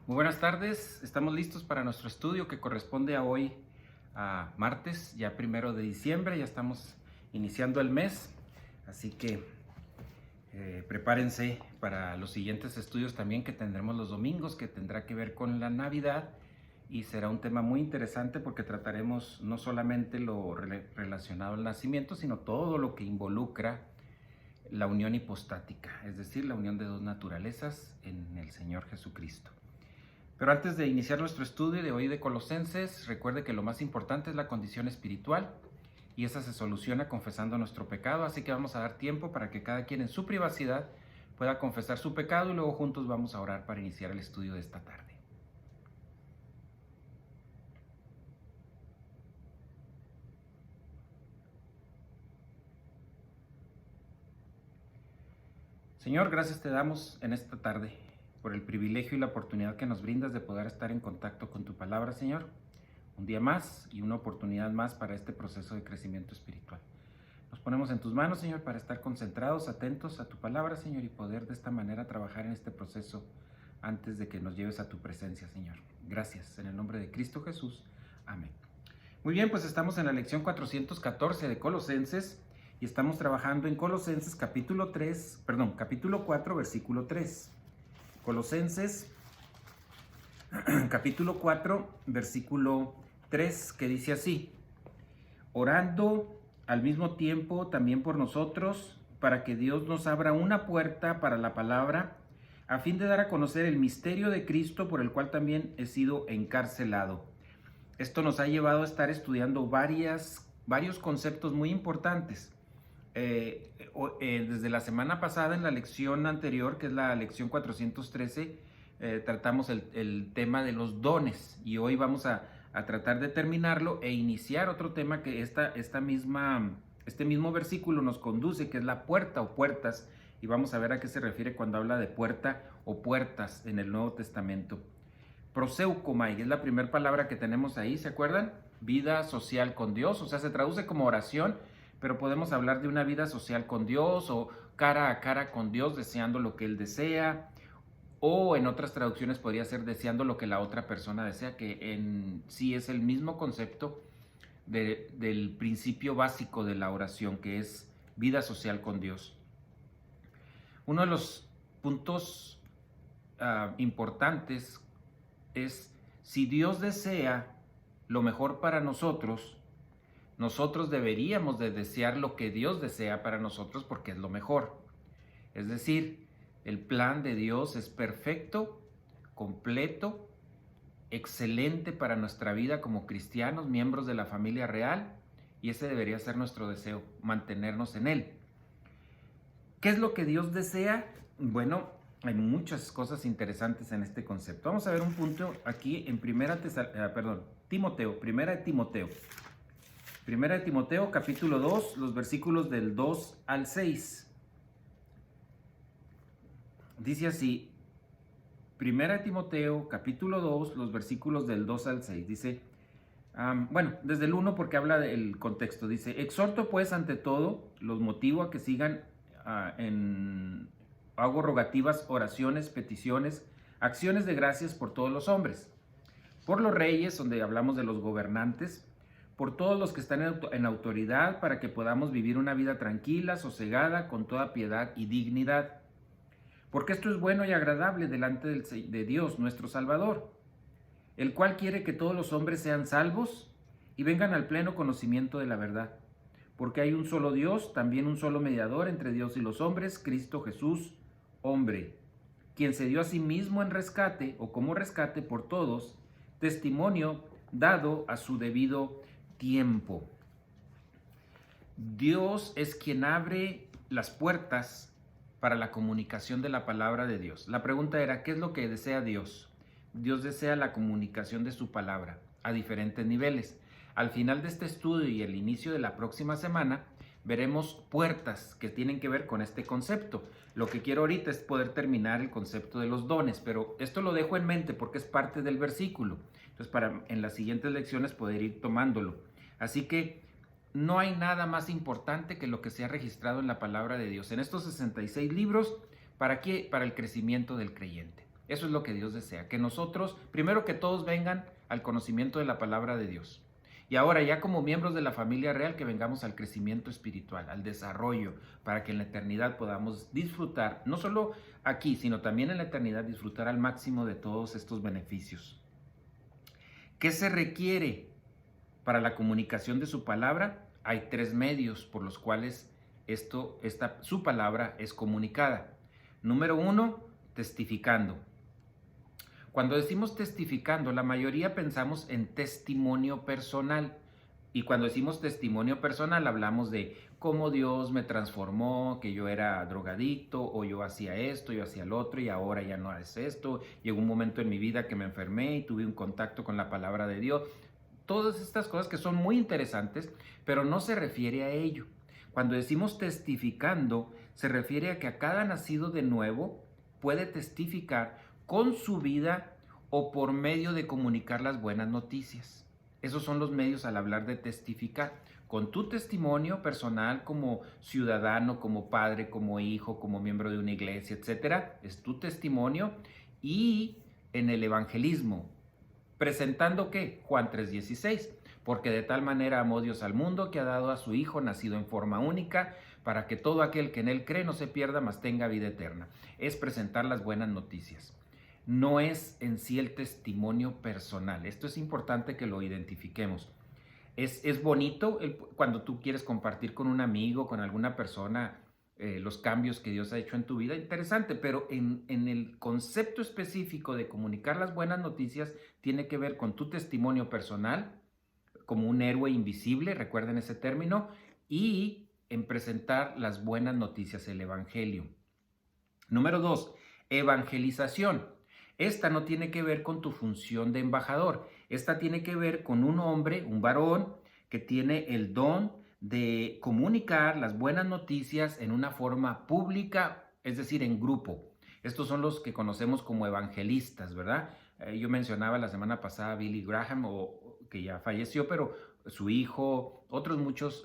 Muy buenas tardes, estamos listos para nuestro estudio que corresponde a hoy, a martes, ya 1 de diciembre, ya estamos iniciando el mes, así que prepárense para los siguientes estudios también que tendremos los domingos, que tendrá que ver con la Navidad y será un tema muy interesante porque trataremos no solamente lo relacionado al nacimiento, sino todo lo que involucra la unión hipostática, es decir, la unión de dos naturalezas en el Señor Jesucristo. Pero antes de iniciar nuestro estudio de hoy de Colosenses, recuerde que lo más importante es la condición espiritual y esa se soluciona confesando nuestro pecado, así que vamos a dar tiempo para que cada quien en su privacidad pueda confesar su pecado y luego juntos vamos a orar para iniciar el estudio de esta tarde. Señor, gracias te damos en esta tarde por el privilegio y la oportunidad que nos brindas de poder estar en contacto con tu palabra, Señor. Un día más y una oportunidad más para este proceso de crecimiento espiritual. Nos ponemos en tus manos, Señor, para estar concentrados, atentos a tu palabra, Señor, y poder de esta manera trabajar en este proceso antes de que nos lleves a tu presencia, Señor. Gracias, en el nombre de Cristo Jesús. Amén. Muy bien, pues estamos en la lección 414 de Colosenses y estamos trabajando en Colosenses capítulo 4, versículo 3. Colosenses capítulo 4, versículo 3, que dice así: orando al mismo tiempo también por nosotros, para que Dios nos abra una puerta para la palabra, a fin de dar a conocer el misterio de Cristo, por el cual también he sido encarcelado. Esto nos ha llevado a estar estudiando varios conceptos muy importantes. Desde la semana pasada, en la lección anterior, que es la lección 413, tratamos el tema de los dones y hoy vamos a tratar de terminarlo e iniciar otro tema que este mismo versículo nos conduce, que es la puerta o puertas, y vamos a ver a qué se refiere cuando habla de puerta o puertas en el Nuevo Testamento. Proseukomai es la primera palabra que tenemos ahí, ¿se acuerdan? Vida social con Dios, o sea, se traduce como oración, pero podemos hablar de una vida social con Dios o cara a cara con Dios, deseando lo que Él desea, o en otras traducciones podría ser deseando lo que la otra persona desea, que en sí es el mismo concepto del principio básico de la oración, que es vida social con Dios. Uno de los puntos importantes es, si Dios desea lo mejor para nosotros, nosotros deberíamos de desear lo que Dios desea para nosotros porque es lo mejor. Es decir, el plan de Dios es perfecto, completo, excelente para nuestra vida como cristianos, miembros de la familia real, y ese debería ser nuestro deseo, mantenernos en Él. ¿Qué es lo que Dios desea? Bueno, hay muchas cosas interesantes en este concepto. Vamos a ver un punto aquí en Primera de Timoteo, capítulo 2, los versículos del 2 al 6. Dice así, Primera de Timoteo, capítulo 2, los versículos del 2 al 6. Dice, desde el 1 porque habla del contexto. Dice, exhorto pues ante todo, los motivo a que sigan hago rogativas, oraciones, peticiones, acciones de gracias por todos los hombres, por los reyes, donde hablamos de los gobernantes, por todos los que están en autoridad, para que podamos vivir una vida tranquila, sosegada, con toda piedad y dignidad. Porque esto es bueno y agradable delante de Dios, nuestro Salvador, el cual quiere que todos los hombres sean salvos y vengan al pleno conocimiento de la verdad. Porque hay un solo Dios, también un solo mediador entre Dios y los hombres, Cristo Jesús, hombre, quien se dio a sí mismo en rescate o como rescate por todos, testimonio dado a su debido tiempo. Dios es quien abre las puertas para la comunicación de la palabra de Dios. La pregunta era, ¿qué es lo que desea Dios? Dios desea la comunicación de su palabra a diferentes niveles. Al final de este estudio y el inicio de la próxima semana, veremos puertas que tienen que ver con este concepto. Lo que quiero ahorita es poder terminar el concepto de los dones, pero esto lo dejo en mente porque es parte del versículo. Entonces, para en las siguientes lecciones poder ir tomándolo. Así que no hay nada más importante que lo que se ha registrado en la palabra de Dios. En estos 66 libros, ¿para qué? Para el crecimiento del creyente. Eso es lo que Dios desea, que nosotros, primero que todos vengan al conocimiento de la palabra de Dios. Y ahora ya como miembros de la familia real que vengamos al crecimiento espiritual, al desarrollo, para que en la eternidad podamos disfrutar, no solo aquí, sino también en la eternidad, disfrutar al máximo de todos estos beneficios. ¿Qué se requiere para la comunicación de su palabra? Hay 3 medios por los cuales su palabra es comunicada. Número 1, testificando. Cuando decimos testificando, la mayoría pensamos en testimonio personal. Y cuando decimos testimonio personal, hablamos de cómo Dios me transformó, que yo era drogadicto, o yo hacía esto, yo hacía lo otro, y ahora ya no es esto. Llegó un momento en mi vida que me enfermé y tuve un contacto con la palabra de Dios. Todas estas cosas que son muy interesantes, pero no se refiere a ello. Cuando decimos testificando, se refiere a que a cada nacido de nuevo puede testificar con su vida o por medio de comunicar las buenas noticias. Esos son los medios al hablar de testificar. Con tu testimonio personal como ciudadano, como padre, como hijo, como miembro de una iglesia, etcétera, es tu testimonio. Y en el evangelismo, presentando ¿qué? Juan 3:16. Porque de tal manera amó Dios al mundo que ha dado a su Hijo nacido en forma única, para que todo aquel que en él cree no se pierda, mas tenga vida eterna. Es presentar las buenas noticias. No es en sí el testimonio personal. Esto es importante que lo identifiquemos. Es bonito cuando tú quieres compartir con un amigo, con alguna persona, los cambios que Dios ha hecho en tu vida. Interesante, pero en el concepto específico de comunicar las buenas noticias, tiene que ver con tu testimonio personal, como un héroe invisible, recuerden ese término, y en presentar las buenas noticias, el evangelio. Número 2, evangelización. Esta no tiene que ver con tu función de embajador. Esta tiene que ver con un hombre, un varón, que tiene el don de comunicar las buenas noticias en una forma pública, es decir, en grupo. Estos son los que conocemos como evangelistas, ¿verdad? Yo mencionaba la semana pasada a Billy Graham, que ya falleció, pero su hijo, otros muchos,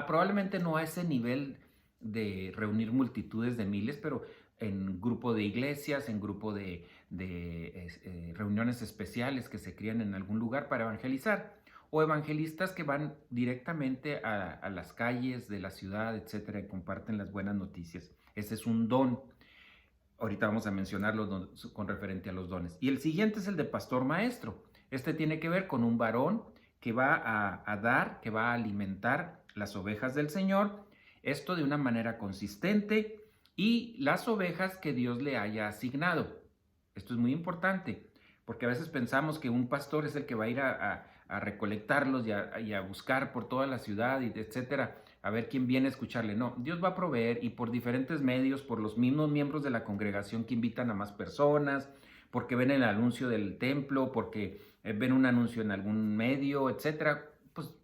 probablemente no a ese nivel de reunir multitudes de miles, pero en grupo de iglesias, en grupo de reuniones especiales que se crían en algún lugar para evangelizar, o evangelistas que van directamente a las calles de la ciudad, etcétera, y comparten las buenas noticias. Ese es un don. Ahorita vamos a mencionarlo con referente a los dones. Y el siguiente es el de pastor maestro. Este tiene que ver con un varón que va a dar, que va a alimentar las ovejas del Señor, esto de una manera consistente, y las ovejas que Dios le haya asignado. Esto es muy importante, porque a veces pensamos que un pastor es el que va a ir a recolectarlos y a buscar por toda la ciudad, etcétera, a ver quién viene a escucharle. No, Dios va a proveer, y por diferentes medios, por los mismos miembros de la congregación que invitan a más personas, porque ven el anuncio del templo, porque ven un anuncio en algún medio, etcétera. Pues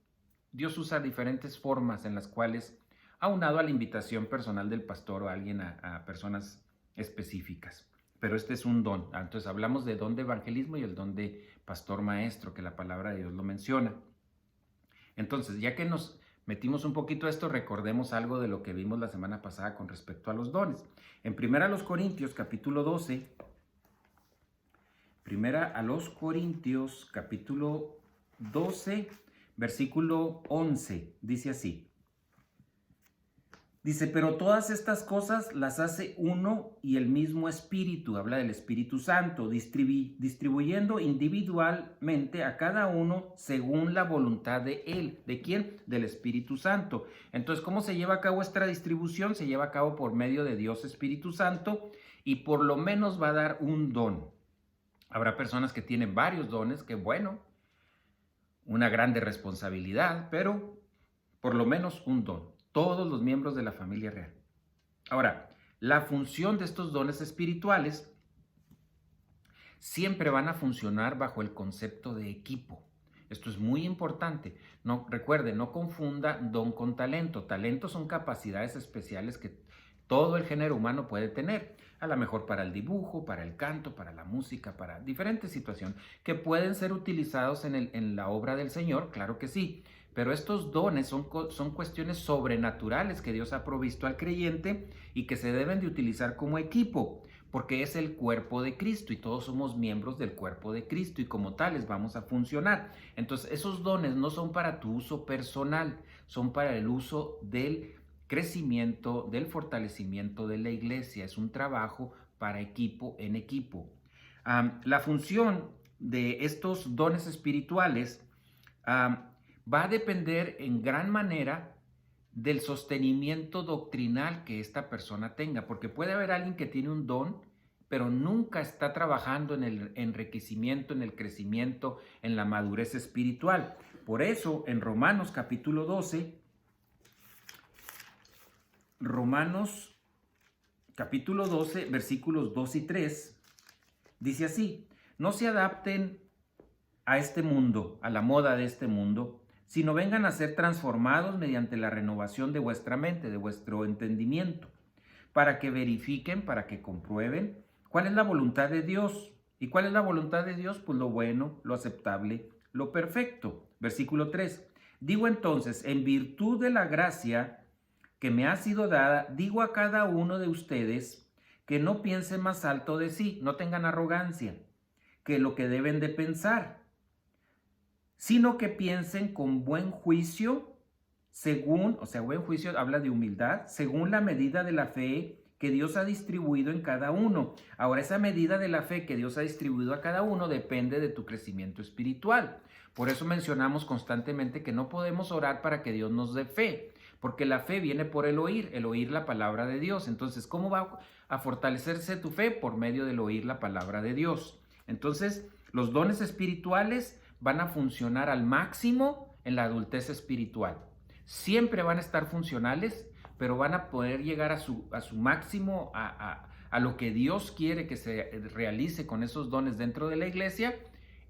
Dios usa diferentes formas en las cuales, aunado a la invitación personal del pastor o a alguien a personas específicas. Pero este es un don. Entonces hablamos de don de evangelismo y el don de pastor maestro, que la palabra de Dios lo menciona. Entonces, ya que nos metimos un poquito a esto, recordemos algo de lo que vimos la semana pasada con respecto a los dones. En 1 Corintios capítulo 12, 1 Corintios capítulo 12, versículo 11, dice así. Dice, pero todas estas cosas las hace uno y el mismo Espíritu, habla del Espíritu Santo, distribuyendo individualmente a cada uno según la voluntad de Él. ¿De quién? Del Espíritu Santo. Entonces, ¿cómo se lleva a cabo esta distribución? Se lleva a cabo por medio de Dios Espíritu Santo, y por lo menos va a dar un don. Habrá personas que tienen varios dones, que bueno, una grande responsabilidad, pero por lo menos un don. Todos los miembros de la familia real. Ahora, la función de estos dones espirituales siempre van a funcionar bajo el concepto de equipo. Esto es muy importante. No, recuerde, no confunda don con talento. Talento son capacidades especiales que todo el género humano puede tener. A lo mejor para el dibujo, para el canto, para la música, para diferentes situaciones que pueden ser utilizados en la obra del Señor, claro que sí. Pero estos dones son cuestiones sobrenaturales que Dios ha provisto al creyente y que se deben de utilizar como equipo, porque es el cuerpo de Cristo y todos somos miembros del cuerpo de Cristo y como tales vamos a funcionar. Entonces, esos dones no son para tu uso personal, son para el uso del crecimiento, del fortalecimiento de la iglesia. Es un trabajo para equipo en equipo. La función de estos dones espirituales va a depender en gran manera del sostenimiento doctrinal que esta persona tenga, porque puede haber alguien que tiene un don, pero nunca está trabajando en el enriquecimiento, en el crecimiento, en la madurez espiritual. Por eso, en Romanos capítulo 12, Romanos capítulo 12, versículos 2 y 3, dice así: no se adapten a este mundo, a la moda de este mundo, sino vengan a ser transformados mediante la renovación de vuestra mente, de vuestro entendimiento, para que verifiquen, para que comprueben cuál es la voluntad de Dios. ¿Y cuál es la voluntad de Dios? Pues lo bueno, lo aceptable, lo perfecto. Versículo 3. Digo entonces, en virtud de la gracia que me ha sido dada, digo a cada uno de ustedes que no piense más alto de sí, no tengan arrogancia, que lo que deben de pensar, sino que piensen con buen juicio, según, o sea, buen juicio habla de humildad, según la medida de la fe que Dios ha distribuido en cada uno. Ahora, esa medida de la fe que Dios ha distribuido a cada uno depende de tu crecimiento espiritual. Por eso mencionamos constantemente que no podemos orar para que Dios nos dé fe, porque la fe viene por el oír la palabra de Dios. Entonces, ¿cómo va a fortalecerse tu fe? Por medio del oír la palabra de Dios. Entonces, los dones espirituales van a funcionar al máximo en la adultez espiritual. Siempre van a estar funcionales, pero van a poder llegar a su máximo, a lo que Dios quiere que se realice con esos dones dentro de la iglesia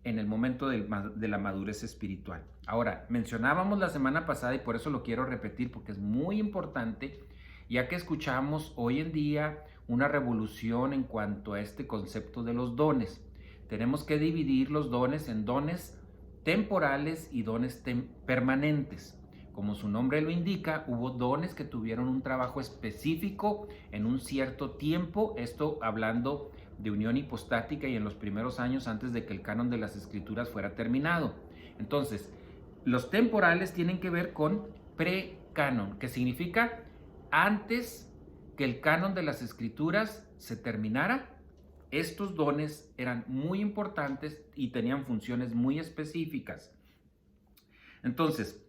en el momento de la madurez espiritual. Ahora, mencionábamos la semana pasada, y por eso lo quiero repetir, porque es muy importante, ya que escuchamos hoy en día una revolución en cuanto a este concepto de los dones. Tenemos que dividir los dones en dones temporales y dones permanentes. Como su nombre lo indica, hubo dones que tuvieron un trabajo específico en un cierto tiempo, esto hablando de unión hipostática y en los primeros años antes de que el canon de las escrituras fuera terminado. Entonces, los temporales tienen que ver con pre-canon, que significa antes que el canon de las escrituras se terminara. Estos dones eran muy importantes y tenían funciones muy específicas. Entonces,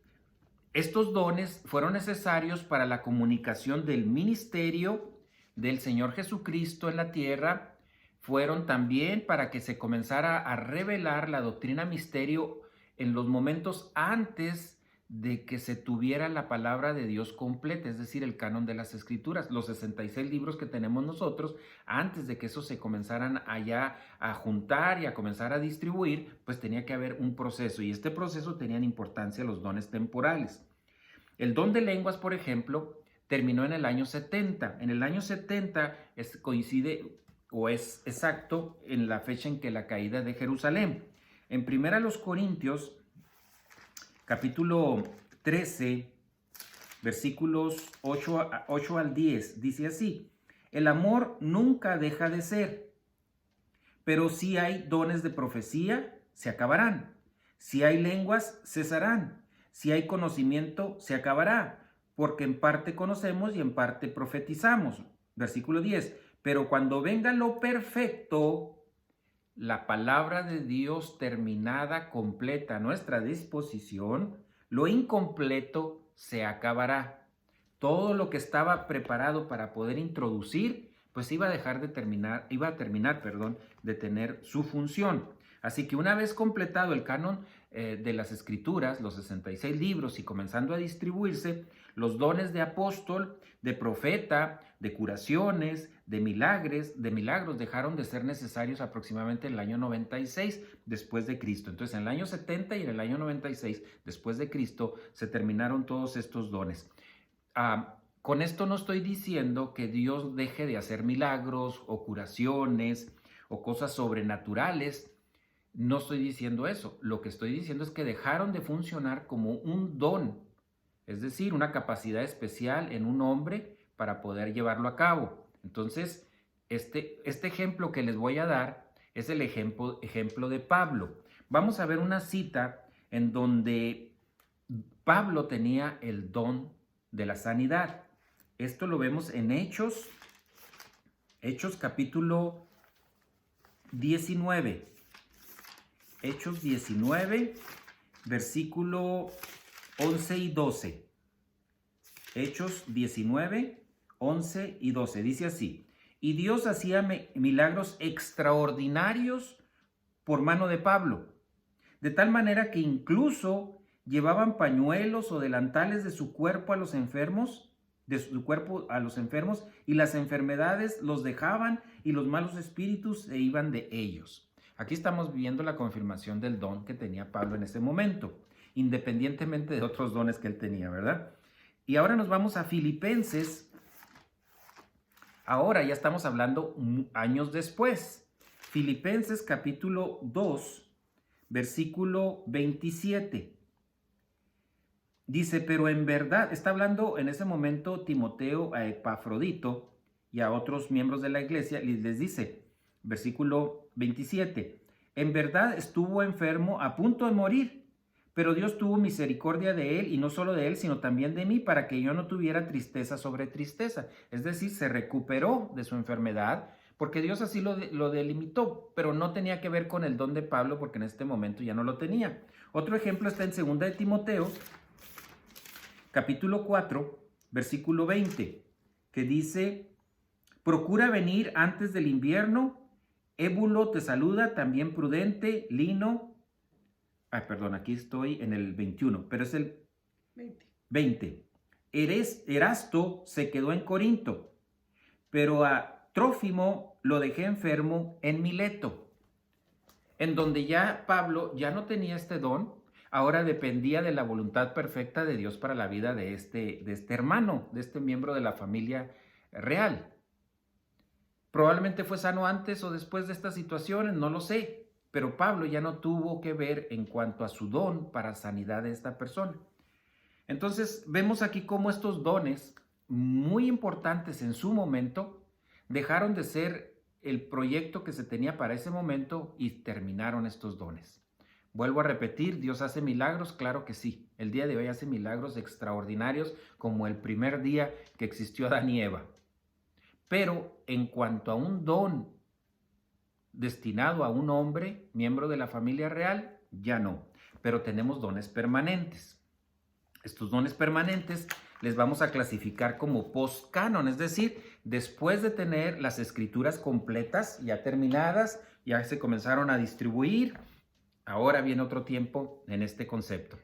estos dones fueron necesarios para la comunicación del ministerio del Señor Jesucristo en la tierra. Fueron también para que se comenzara a revelar la doctrina misterio en los momentos antes de que se tuviera la palabra de Dios completa, es decir, el canon de las escrituras, los 66 libros que tenemos nosotros. Antes de que esos se comenzaran allá a juntar y a comenzar a distribuir, pues tenía que haber un proceso, y este proceso tenían importancia los dones temporales. El don de lenguas, por ejemplo, terminó en el año 70. En el año 70 coincide o es exacto en la fecha en que la caída de Jerusalén. En 1 Corintios, capítulo 13, versículos 8 al 10, dice así: el amor nunca deja de ser, pero si hay dones de profecía, se acabarán. Si hay lenguas, cesarán. Si hay conocimiento, se acabará, porque en parte conocemos y en parte profetizamos. Versículo 10. Pero cuando venga lo perfecto, la palabra de Dios terminada, completa a nuestra disposición, lo incompleto se acabará. Todo lo que estaba preparado para poder introducir, pues iba a terminar, de tener su función. Así que una vez completado el canon de las escrituras, los 66 libros, y comenzando a distribuirse, los dones de apóstol, de profeta, de curaciones, de milagros dejaron de ser necesarios aproximadamente en el año 96 después de Cristo. Entonces, en el año 70 y en el año 96 después de Cristo se terminaron todos estos dones. Con esto no estoy diciendo que Dios deje de hacer milagros o curaciones o cosas sobrenaturales No estoy diciendo eso. Lo que estoy diciendo es que dejaron de funcionar como un don, es decir, una capacidad especial en un hombre para poder llevarlo a cabo. Entonces, este ejemplo que les voy a dar es el ejemplo de Pablo. Vamos a ver una cita en donde Pablo tenía el don de la sanidad. Esto lo vemos en Hechos capítulo 19. Hechos 19, versículo 11 y 12. Hechos 19, 11 y 12. Dice así: y Dios hacía milagros extraordinarios por mano de Pablo, de tal manera que incluso llevaban pañuelos o delantales de su cuerpo a los enfermos, y las enfermedades los dejaban y los malos espíritus se iban de ellos. Aquí estamos viendo la confirmación del don que tenía Pablo en ese momento, independientemente de otros dones que él tenía, ¿verdad? Y ahora nos vamos a Filipenses. Ahora ya estamos hablando años después. Filipenses capítulo 2, versículo 27. Dice, pero en verdad, está hablando en ese momento Timoteo a Epafrodito y a otros miembros de la iglesia, les dice, versículo 27, en verdad estuvo enfermo a punto de morir, pero Dios tuvo misericordia de él, y no solo de él, sino también de mí, para que yo no tuviera tristeza sobre tristeza. Es decir, se recuperó de su enfermedad, porque Dios así lo delimitó, pero no tenía que ver con el don de Pablo, porque en este momento ya no lo tenía. Otro ejemplo está en 2 de Timoteo, capítulo 4, versículo 20, que dice, procura venir antes del invierno. Ébulo te saluda, también Prudente, Lino. Aquí estoy en el 21, pero es el 20. Erasto se quedó en Corinto, pero a Trófimo lo dejé enfermo en Mileto, en donde ya Pablo ya no tenía este don, ahora dependía de la voluntad perfecta de Dios para la vida de este hermano, de este miembro de la familia real. Probablemente fue sano antes o después de estas situaciones, no lo sé, pero Pablo ya no tuvo que ver en cuanto a su don para sanidad de esta persona. Entonces vemos aquí cómo estos dones muy importantes en su momento dejaron de ser el proyecto que se tenía para ese momento y terminaron estos dones. Vuelvo a repetir, ¿Dios hace milagros? Claro que sí. El día de hoy hace milagros extraordinarios como el primer día que existió Adán y Eva. Pero en cuanto a un don destinado a un hombre, miembro de la familia real, ya no. Pero tenemos dones permanentes. Estos dones permanentes les vamos a clasificar como post-canon, es decir, después de tener las escrituras completas, ya terminadas, ya se comenzaron a distribuir, ahora viene otro tiempo en este concepto.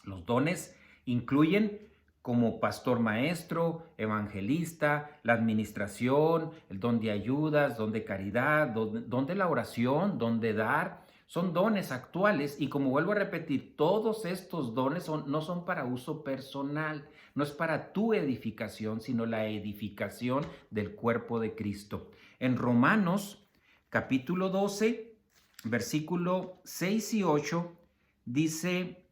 Los dones incluyen como pastor maestro, evangelista, la administración, el don de ayudas, don de caridad, don de la oración, don de dar. Son dones actuales y, como vuelvo a repetir, todos estos dones no son para uso personal, no es para tu edificación, sino la edificación del cuerpo de Cristo. En Romanos capítulo 12, versículo 6 y 8, dice,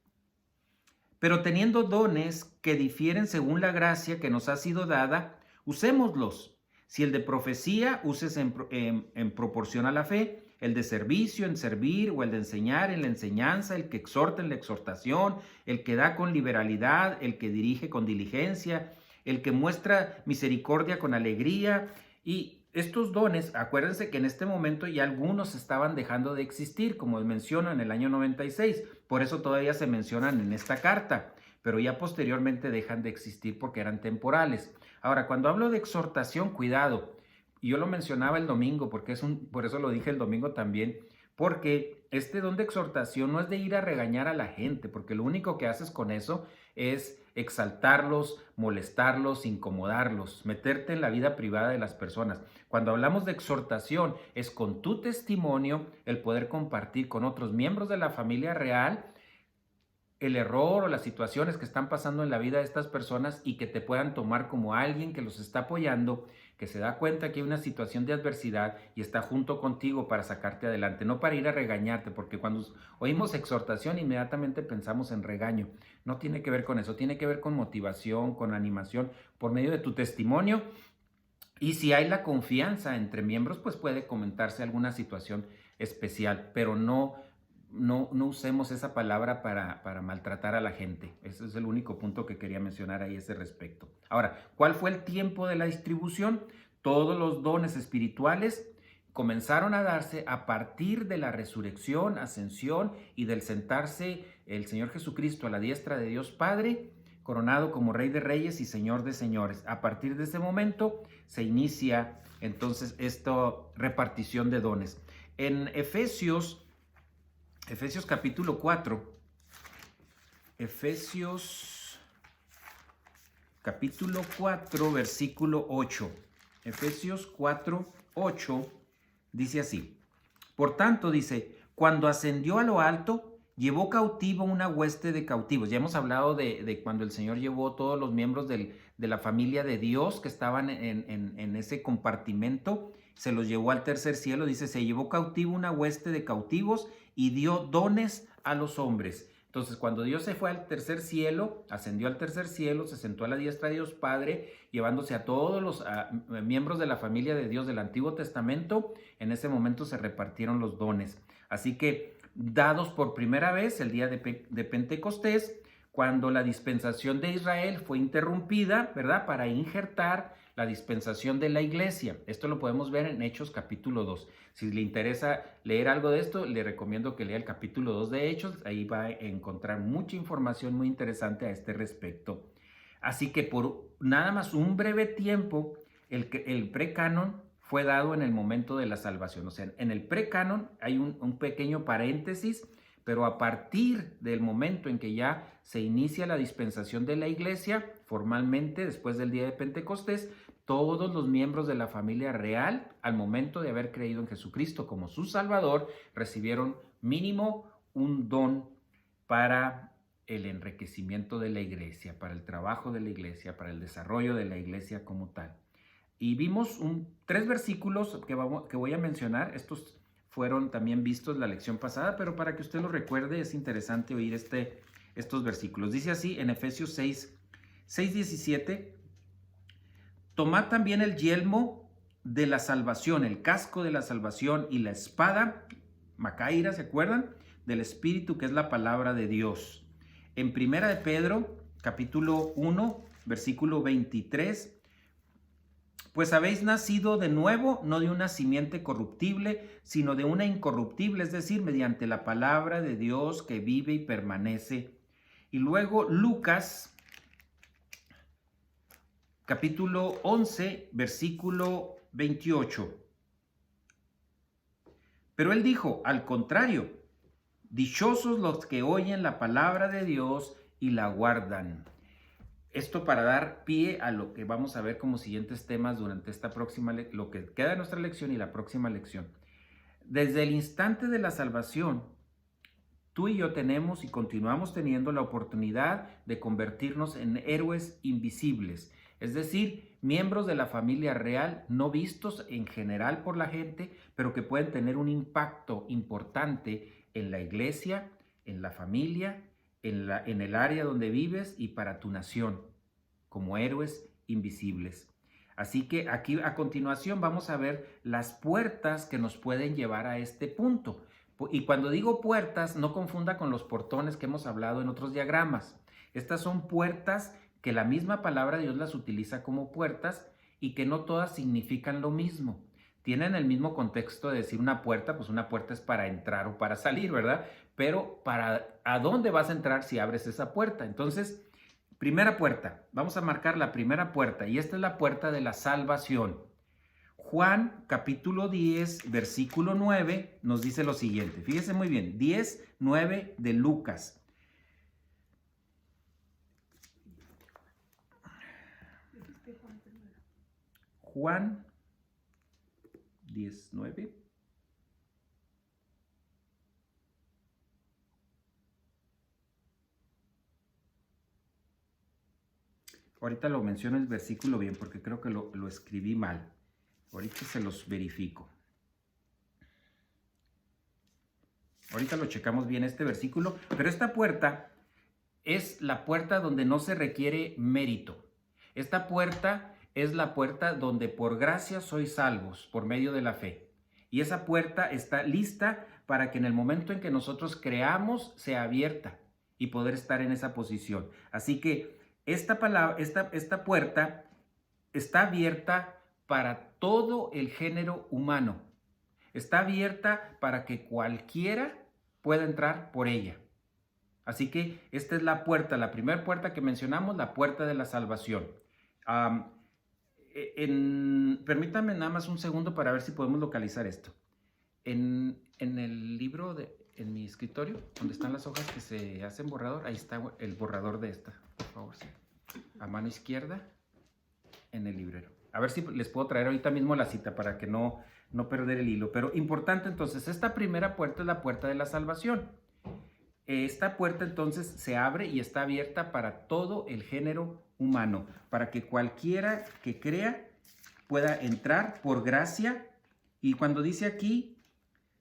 pero teniendo dones que difieren según la gracia que nos ha sido dada, usémoslos. Si el de profecía, uses en proporción a la fe, el de servicio, en servir, o el de enseñar, en la enseñanza, el que exhorta, en la exhortación, el que da con liberalidad, el que dirige con diligencia, el que muestra misericordia con alegría. Y estos dones, acuérdense que en este momento ya algunos estaban dejando de existir, como menciono en el año 96, por eso todavía se mencionan en esta carta, pero ya posteriormente dejan de existir porque eran temporales. Ahora, cuando hablo de exhortación, cuidado, y yo lo mencionaba el domingo, por eso lo dije el domingo también, porque este don de exhortación no es de ir a regañar a la gente, porque lo único que haces con eso es exaltarlos, molestarlos, incomodarlos, meterte en la vida privada de las personas. Cuando hablamos de exhortación, es con tu testimonio el poder compartir con otros miembros de la familia real el error o las situaciones que están pasando en la vida de estas personas y que te puedan tomar como alguien que los está apoyando, que se da cuenta que hay una situación de adversidad y está junto contigo para sacarte adelante, no para ir a regañarte, porque cuando oímos exhortación inmediatamente pensamos en regaño. No tiene que ver con eso, tiene que ver con motivación, con animación, por medio de tu testimonio. Y si hay la confianza entre miembros, pues puede comentarse alguna situación especial, pero no usemos esa palabra para maltratar a la gente. Ese es el único punto que quería mencionar ahí a ese respecto. Ahora, ¿cuál fue el tiempo de la distribución? Todos los dones espirituales comenzaron a darse a partir de la resurrección, ascensión y del sentarse el Señor Jesucristo a la diestra de Dios Padre, coronado como Rey de Reyes y Señor de Señores. A partir de ese momento se inicia entonces esta repartición de dones. En Efesios capítulo 4, Efesios capítulo 4, versículo 8. Efesios 4, 8 dice así: por tanto, dice, cuando ascendió a lo alto, llevó cautivo una hueste de cautivos. Ya hemos hablado de cuando el Señor llevó todos los miembros de la familia de Dios que estaban en ese compartimento, se los llevó al tercer cielo. Dice, se llevó cautivo una hueste de cautivos y dio dones a los hombres. Entonces, cuando Dios se fue al tercer cielo, ascendió al tercer cielo, se sentó a la diestra de Dios Padre, llevándose a todos los miembros de la familia de Dios del Antiguo Testamento, en ese momento se repartieron los dones. Así que, dados por primera vez el día de Pentecostés, cuando la dispensación de Israel fue interrumpida, ¿verdad?, para injertar la dispensación de la iglesia. Esto lo podemos ver en Hechos capítulo 2. Si le interesa leer algo de esto, le recomiendo que lea el capítulo 2 de Hechos. Ahí va a encontrar mucha información muy interesante a este respecto. Así que por nada más un breve tiempo, el precanon fue dado en el momento de la salvación. O sea, en el precanon hay un pequeño paréntesis, pero a partir del momento en que ya se inicia la dispensación de la iglesia, formalmente después del día de Pentecostés, todos los miembros de la familia real, al momento de haber creído en Jesucristo como su Salvador, recibieron mínimo un don para el enriquecimiento de la iglesia, para el trabajo de la iglesia, para el desarrollo de la iglesia como tal. Y vimos tres versículos que voy a mencionar. Estos fueron también vistos la lección pasada, pero para que usted lo recuerde es interesante oír estos versículos. Dice así en Efesios 6:17, tomad también el yelmo de la salvación, el casco de la salvación y la espada, Macaira, ¿se acuerdan? Del Espíritu, que es la palabra de Dios. En Primera de Pedro, capítulo 1, versículo 23, pues habéis nacido de nuevo, no de una simiente corruptible, sino de una incorruptible, es decir, mediante la palabra de Dios que vive y permanece. Y luego Lucas, capítulo 11, versículo 28. Pero él dijo, al contrario, dichosos los que oyen la palabra de Dios y la guardan. Esto para dar pie a lo que vamos a ver como siguientes temas durante esta próxima, lo que queda de nuestra lección y la próxima lección. Desde el instante de la salvación, tú y yo tenemos y continuamos teniendo la oportunidad de convertirnos en héroes invisibles, es decir, miembros de la familia real, no vistos en general por la gente, pero que pueden tener un impacto importante en la iglesia, en la familia, en el área donde vives y para tu nación, como héroes invisibles. Así que aquí a continuación vamos a ver las puertas que nos pueden llevar a este punto. Y cuando digo puertas, no confunda con los portones que hemos hablado en otros diagramas. Estas son puertas que la misma palabra de Dios las utiliza como puertas y que no todas significan lo mismo. Tienen el mismo contexto de decir una puerta, pues una puerta es para entrar o para salir, ¿verdad? Pero ¿a dónde vas a entrar si abres esa puerta? Entonces, primera puerta, vamos a marcar la primera puerta y esta es la puerta de la salvación. Juan capítulo 10, versículo 9 nos dice lo siguiente, fíjese muy bien, 10, 9 de Lucas. Juan 10, 9. ahorita lo menciono el versículo bien porque creo que lo escribí mal. Ahorita se los verifico. Ahorita lo checamos bien este versículo, pero esta puerta es la puerta donde no se requiere mérito. Esta puerta es la puerta donde por gracia sois salvos por medio de la fe. Y esa puerta está lista para que en el momento en que nosotros creamos sea abierta y poder estar en esa posición. Así que esta puerta está abierta para todo el género humano. Está abierta para que cualquiera pueda entrar por ella. Así que esta es la puerta, la primera puerta que mencionamos, la puerta de la salvación. Permítanme nada más un segundo para ver si podemos localizar esto. En el libro, en mi escritorio, donde están las hojas que se hacen borrador, ahí está el borrador de esta, por favor, sí. A mano izquierda, en el librero. A ver si les puedo traer ahorita mismo la cita para que no perder el hilo. Pero importante entonces, esta primera puerta es la puerta de la salvación. Esta puerta entonces se abre y está abierta para todo el género humano, para que cualquiera que crea pueda entrar por gracia. Y cuando dice aquí,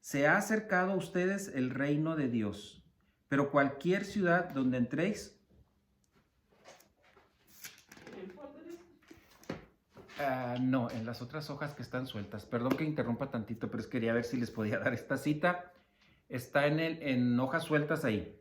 se ha acercado a ustedes el reino de Dios, pero cualquier ciudad donde entréis, no, en las otras hojas que están sueltas. Perdón que interrumpa tantito, pero quería ver si les podía dar esta cita. Está en hojas sueltas ahí.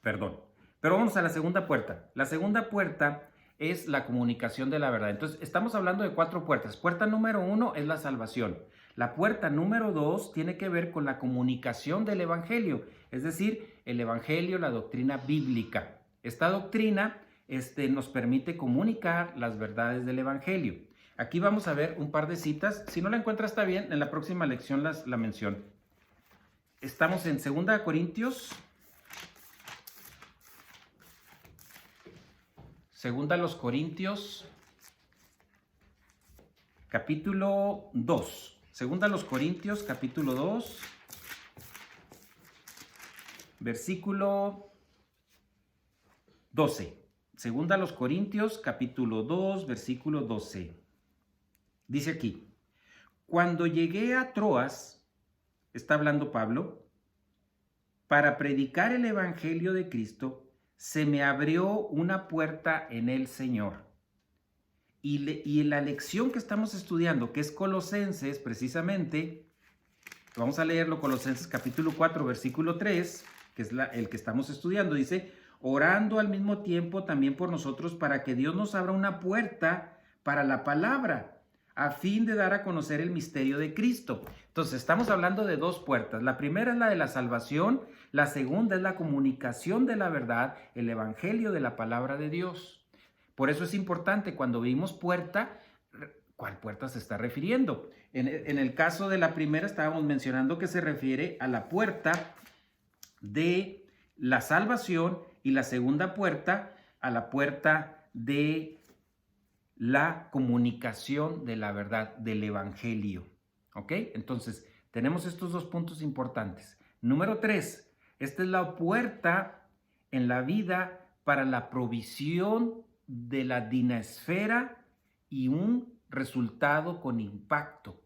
Perdón. Pero vamos a la segunda puerta. La segunda puerta es la comunicación de la verdad. Entonces, estamos hablando de 4 puertas. Puerta número 1 es la salvación. La puerta número 2 tiene que ver con la comunicación del evangelio, es decir, el evangelio, la doctrina bíblica. Esta doctrina nos permite comunicar las verdades del evangelio. Aquí vamos a ver un par de citas. Si no la encuentra está bien, en la próxima lección la menciono. Estamos en 2 Corintios. 2 Corintios, capítulo 2. 2 Corintios, capítulo 2, versículo 12. 2 Corintios, capítulo 2, versículo 12. Dice aquí, cuando llegué a Troas, está hablando Pablo, para predicar el evangelio de Cristo, se me abrió una puerta en el Señor. Y en la lección que estamos estudiando, que es Colosenses, precisamente, vamos a leerlo, Colosenses capítulo 4, versículo 3, que es el que estamos estudiando, dice, orando al mismo tiempo también por nosotros para que Dios nos abra una puerta para la palabra, a fin de dar a conocer el misterio de Cristo. Entonces, estamos hablando de 2 puertas. La primera es la de la salvación, la segunda es la comunicación de la verdad, el evangelio de la palabra de Dios. Por eso es importante cuando vimos puerta, ¿cuál puerta se está refiriendo? En el caso de la primera estábamos mencionando que se refiere a la puerta de la salvación y la segunda puerta a la puerta de la comunicación de la verdad del evangelio. ¿Ok? Entonces, tenemos estos 2 puntos importantes. Número 3, esta es la puerta en la vida para la provisión de la dinasfera y un resultado con impacto.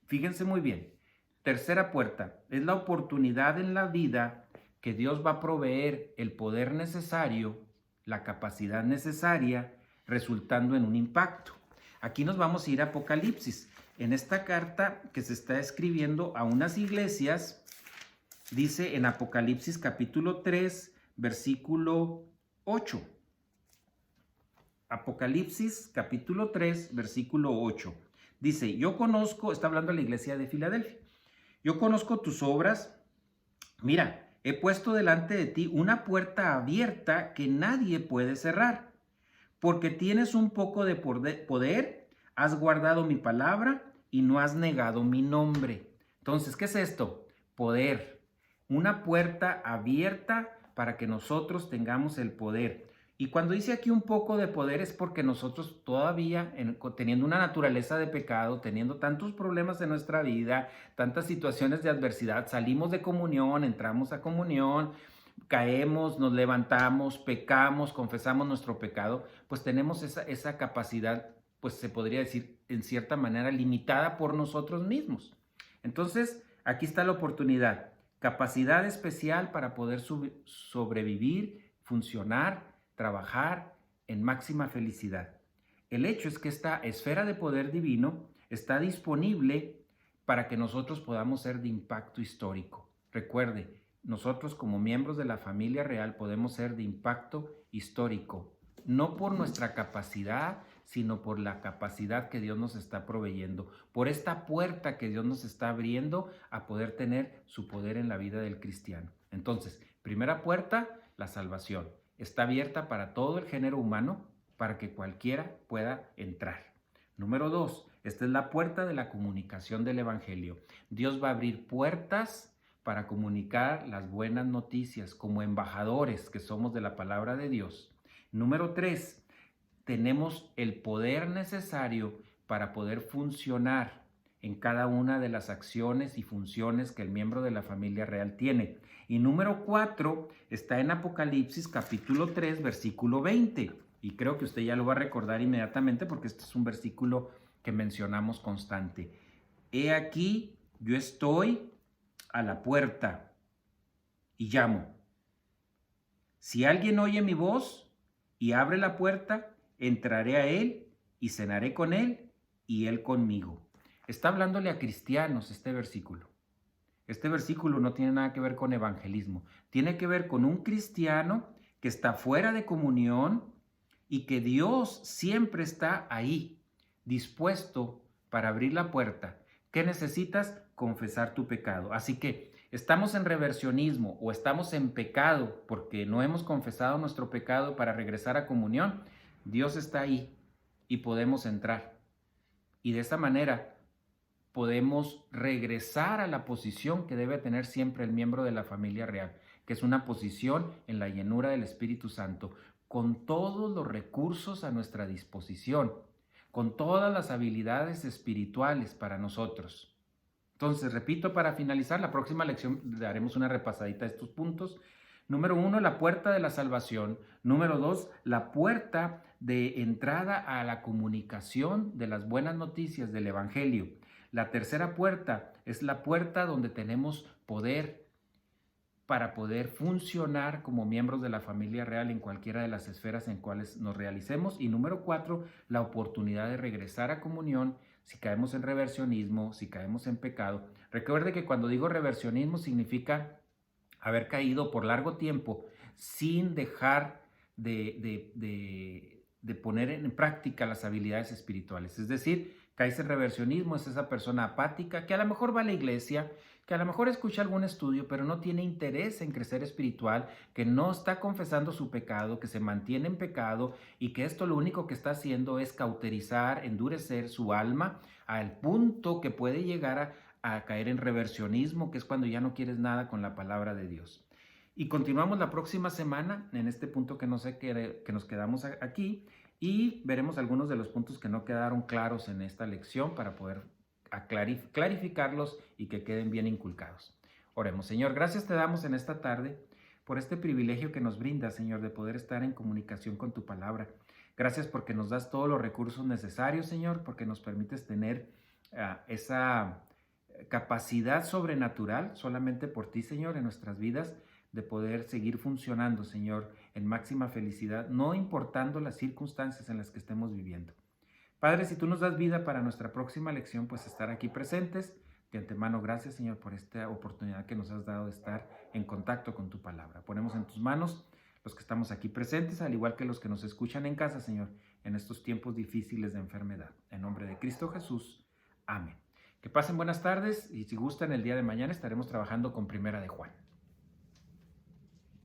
Fíjense muy bien. Tercera puerta, es la oportunidad en la vida que Dios va a proveer el poder necesario, la capacidad necesaria, resultando en un impacto. Aquí nos vamos a ir a Apocalipsis. En esta carta que se está escribiendo a unas iglesias, dice en Apocalipsis capítulo 3, versículo 8. Apocalipsis capítulo 3, versículo 8. Dice, yo conozco, está hablando a la iglesia de Filadelfia, yo conozco tus obras, mira, he puesto delante de ti una puerta abierta que nadie puede cerrar, porque tienes un poco de poder, has guardado mi palabra y no has negado mi nombre. Entonces, ¿qué es esto? Poder. Una puerta abierta para que nosotros tengamos el poder. Y cuando dice aquí un poco de poder es porque nosotros todavía, teniendo una naturaleza de pecado, teniendo tantos problemas en nuestra vida, tantas situaciones de adversidad, salimos de comunión, entramos a comunión, caemos, nos levantamos, pecamos, confesamos nuestro pecado, pues tenemos esa capacidad, pues se podría decir en cierta manera limitada por nosotros mismos. Entonces, aquí está la oportunidad, capacidad especial para poder sobrevivir, funcionar, trabajar en máxima felicidad. El hecho es que esta esfera de poder divino está disponible para que nosotros podamos ser de impacto histórico. Recuerde, nosotros como miembros de la familia real podemos ser de impacto histórico, no por nuestra capacidad, sino por la capacidad que Dios nos está proveyendo, por esta puerta que Dios nos está abriendo a poder tener su poder en la vida del cristiano. Entonces, primera puerta, la salvación. Está abierta para todo el género humano, para que cualquiera pueda entrar. Número 2, esta es la puerta de la comunicación del Evangelio. Dios va a abrir puertas para comunicar las buenas noticias como embajadores que somos de la palabra de Dios. Número 3, tenemos el poder necesario para poder funcionar en cada una de las acciones y funciones que el miembro de la familia real tiene. Y número 4 está en Apocalipsis capítulo 3, versículo 20. Y creo que usted ya lo va a recordar inmediatamente porque este es un versículo que mencionamos constante. He aquí, yo estoy a la puerta y llamo. Si alguien oye mi voz y abre la puerta, entraré a él y cenaré con él y él conmigo. Está hablándole a cristianos este versículo. Este versículo no tiene nada que ver con evangelismo. Tiene que ver con un cristiano que está fuera de comunión y que Dios siempre está ahí, dispuesto para abrir la puerta. ¿Qué necesitas? Confesar tu pecado. Así que estamos en reversionismo o estamos en pecado porque no hemos confesado nuestro pecado para regresar a comunión. Dios está ahí y podemos entrar. Y de esta manera podemos regresar a la posición que debe tener siempre el miembro de la familia real, que es una posición en la llenura del Espíritu Santo, con todos los recursos a nuestra disposición, con todas las habilidades espirituales para nosotros. Entonces, repito, para finalizar, la próxima lección daremos una repasadita de estos puntos. Número 1, la puerta de la salvación. Número 2, la puerta de entrada a la comunicación de las buenas noticias del Evangelio. La tercera puerta es la puerta donde tenemos poder para poder funcionar como miembros de la familia real en cualquiera de las esferas en cuales nos realicemos. Y número 4, la oportunidad de regresar a comunión si caemos en reversionismo, si caemos en pecado. Recuerde que cuando digo reversionismo significa haber caído por largo tiempo sin dejar de poner en práctica las habilidades espirituales. Es decir, caes en reversionismo, es esa persona apática que a lo mejor va a la iglesia, que a lo mejor escucha algún estudio, pero no tiene interés en crecer espiritual, que no está confesando su pecado, que se mantiene en pecado y que esto lo único que está haciendo es cauterizar, endurecer su alma al punto que puede llegar a caer en reversionismo, que es cuando ya no quieres nada con la palabra de Dios. Y continuamos la próxima semana en este punto que nos quedamos aquí y veremos algunos de los puntos que no quedaron claros en esta lección para poder clarificarlos y que queden bien inculcados. Oremos. Señor, gracias te damos en esta tarde por este privilegio que nos brinda, Señor, de poder estar en comunicación con tu palabra. Gracias porque nos das todos los recursos necesarios, Señor, porque nos permites tener esa capacidad sobrenatural solamente por ti, Señor, en nuestras vidas, de poder seguir funcionando, Señor, en máxima felicidad, no importando las circunstancias en las que estemos viviendo. Padre, si tú nos das vida para nuestra próxima lección, pues estar aquí presentes. De antemano, gracias, Señor, por esta oportunidad que nos has dado de estar en contacto con tu palabra. Ponemos en tus manos los que estamos aquí presentes, al igual que los que nos escuchan en casa, Señor, en estos tiempos difíciles de enfermedad. En nombre de Cristo Jesús. Amén. Que pasen buenas tardes y si gustan, el día de mañana estaremos trabajando con Primera de Juan.